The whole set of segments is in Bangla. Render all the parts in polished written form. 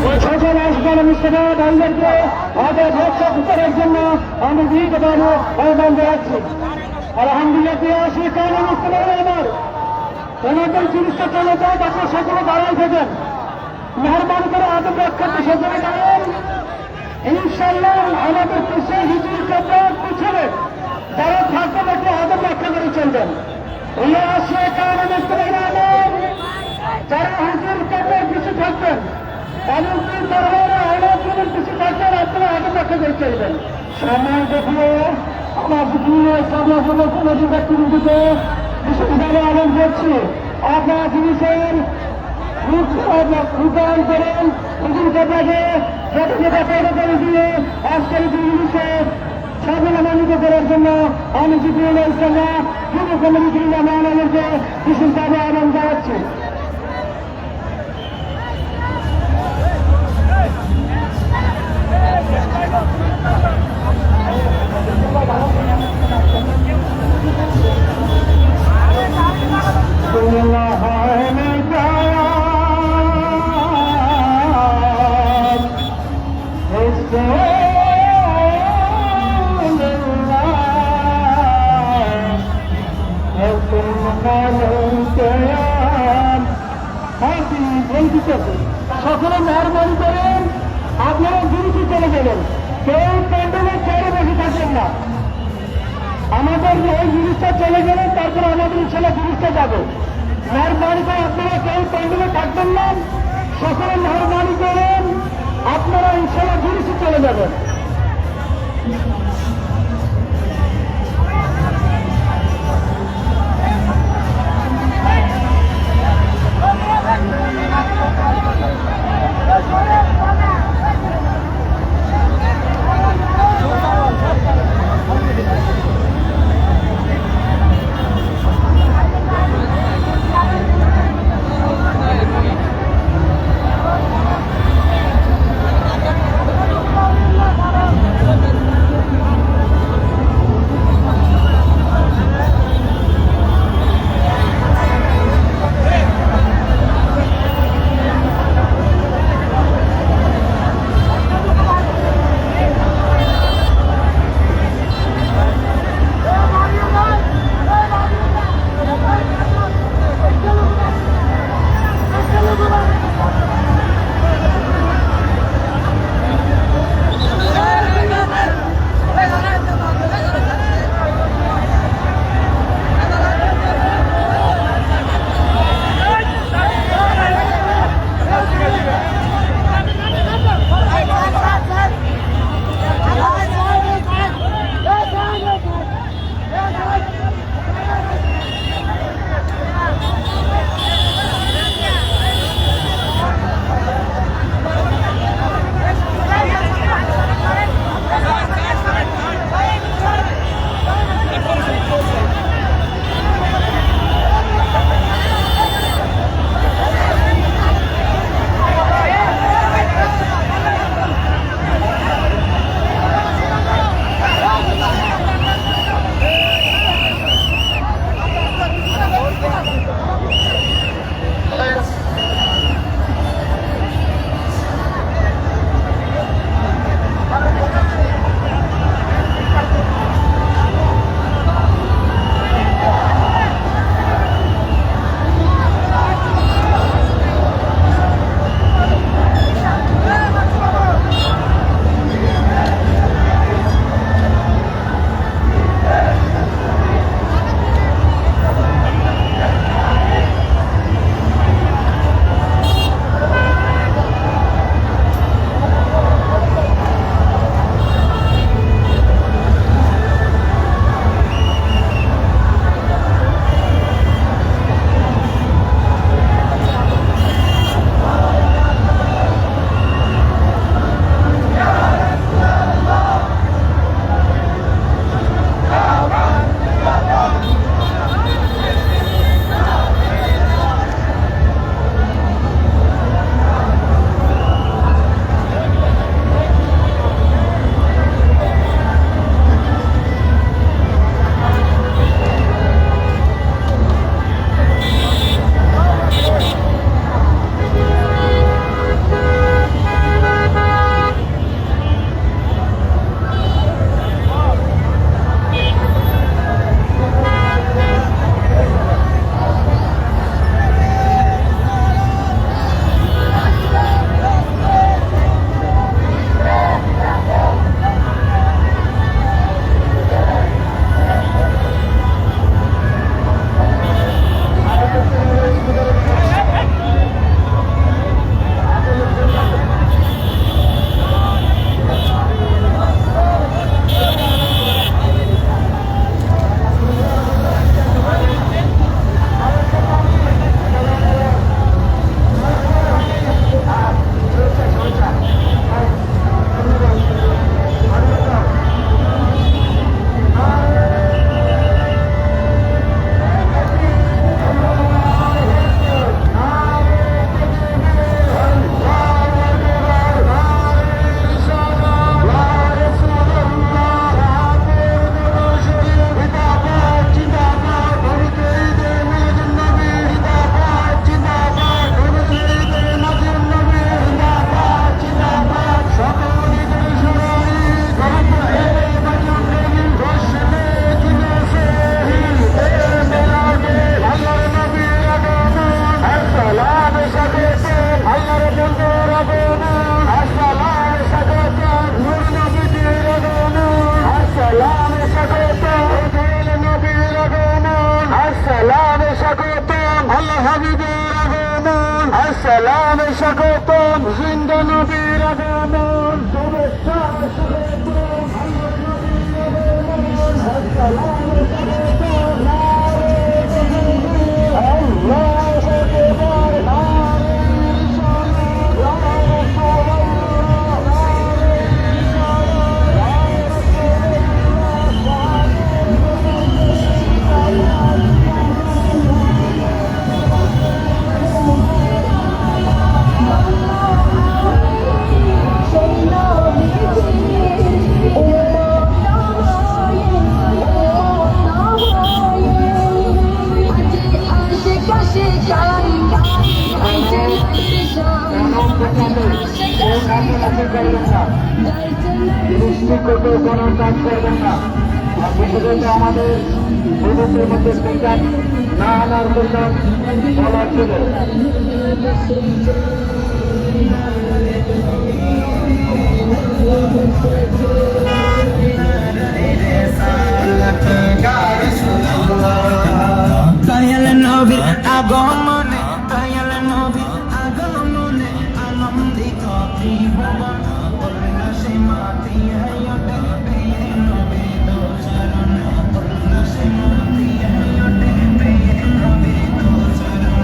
সকল আসমান মুস্তফা ভাইদেরকে আমাদের রক্ষা করার জন্য আমি দৃঢ়ভাবে আহ্বান জানাচ্ছি। আলহামদুলিল্লাহ প্রিয় কারণ মুস্তফা আমার আমাদের জিনিসটা চলে যায়, আপনার সকলে দাঁড়াই থাকেন। মেহরবানি করে আদব রক্ষার্থে সকলে দাঁড়ান। ইনশাল্লাহ আমাদের পিছিয়ে হিজুর কাপড় পিছনে যারা থাকবেন একটু আদব রক্ষা করে চলবেন। যারা হিজুর কাপড় পিছু থাকবেন এমনকি দরবারে আলোচনার পিছু থাকবেন, আপনারা আদব রক্ষা করে চলবেন। সময় দেখলে আমার কোনো ব্যক্তিবিন্দুকে বিশ্ববিদ্যালয়ে আনন্দ করছি। আপনারা জিনিসের রূপায়ণ করেন হিজুর কাপড়ে করে দিয়ে আজকের জিনিসে স্বাধীনতা করার জন্য আমি জিবরুল ইসলাম যুব কমিটির নামে আমাদেরকে বিশেষভাবে আনন্দ জানাচ্ছি। সকলে মেহরবানি করেন, আপনারা জিনিসই চলে গেলেন, কেউ প্যান্ডেলের চেয়ারে বসে থাকবেন না। আমাদের এই জিনিসটা চলে গেলে তারপরে আমাদের ইনশাল্লাহ জিনিসটা যাবে। মেহরবানি করে আপনারা কেউ প্যান্ডেলে থাকবেন না, সকলে মেহরবানি করেন, আপনারা ইনশাল্লাহ জিনিসই চলে যাবেন। সালামে স্বাগতম জিন্দা নবীর আগমন শুভেচ্ছা স্বাগতম সালামে স্বাগতম আল্লাহু আকবার দৃষ্টি করতে কোনো কাজ করবেন না। বিশেষত আমাদের বিদেশের মধ্যে স্পিকার না আনার জন্য বলা ছিল। দয়াল নবীর আগমনে দয়াল নবীর আগমনে আনন্দিত ত্রিভুবন উল্লাসে মাতিয়া ওঠে প্রিয় নবীর দোচরণ উল্লাসে মাতিয়া ওঠে প্রিয় নবীর দোচরণ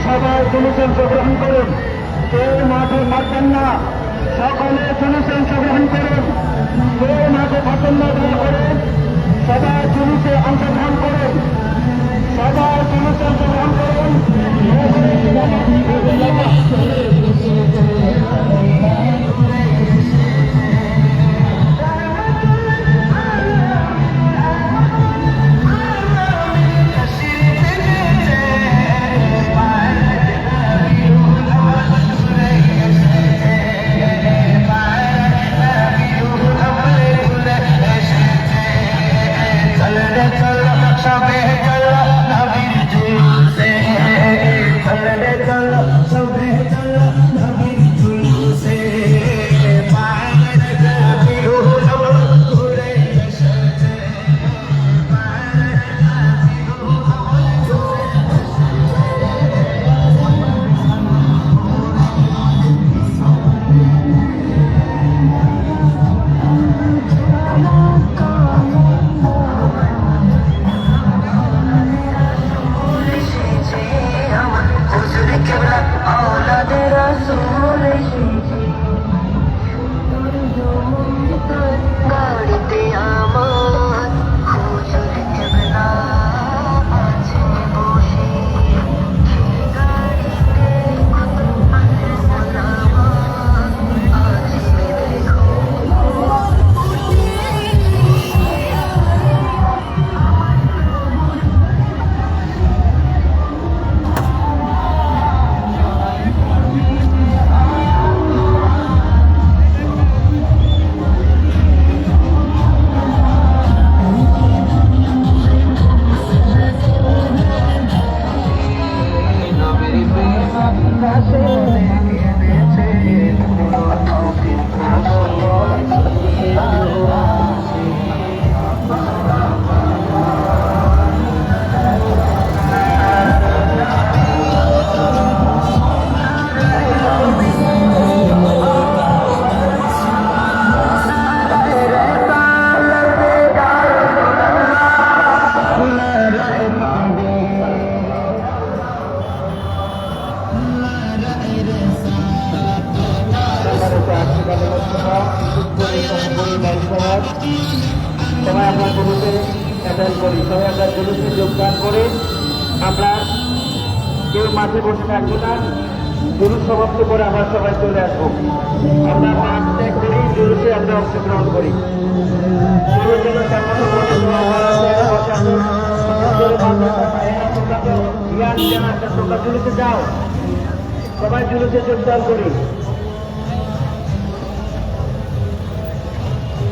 সবাই জুলুসে অংশগ্রহণ করুন। কেউ মাঠে থাকবেন না, সকলে জুলুসে অংশগ্রহণ করুন। কেউ মাঠে থাকবেন না, দয়া করে সবাই জুলুসে অংশগ্রহণ করুন। সবাই জুলুসে অংশগ্রহণ করুন। চলো সবে চলো নবীর জুলুসে সবাই আমরা জুলুসে অ্যাটেন্ড করি, সবাই আমরা জুলুসে যোগদান করে আমরা কেউ মাঠে বসে থাকবো না। জুলুস সমাপ্ত করে আমরা সবাই চলে আসবো। আমরা মাঠ ত্যাগ করি, জুলুসে আমরা অংশগ্রহণ করি। তোমরা জুলুসে যাও, সবাই জুলুসে যোগদান করি।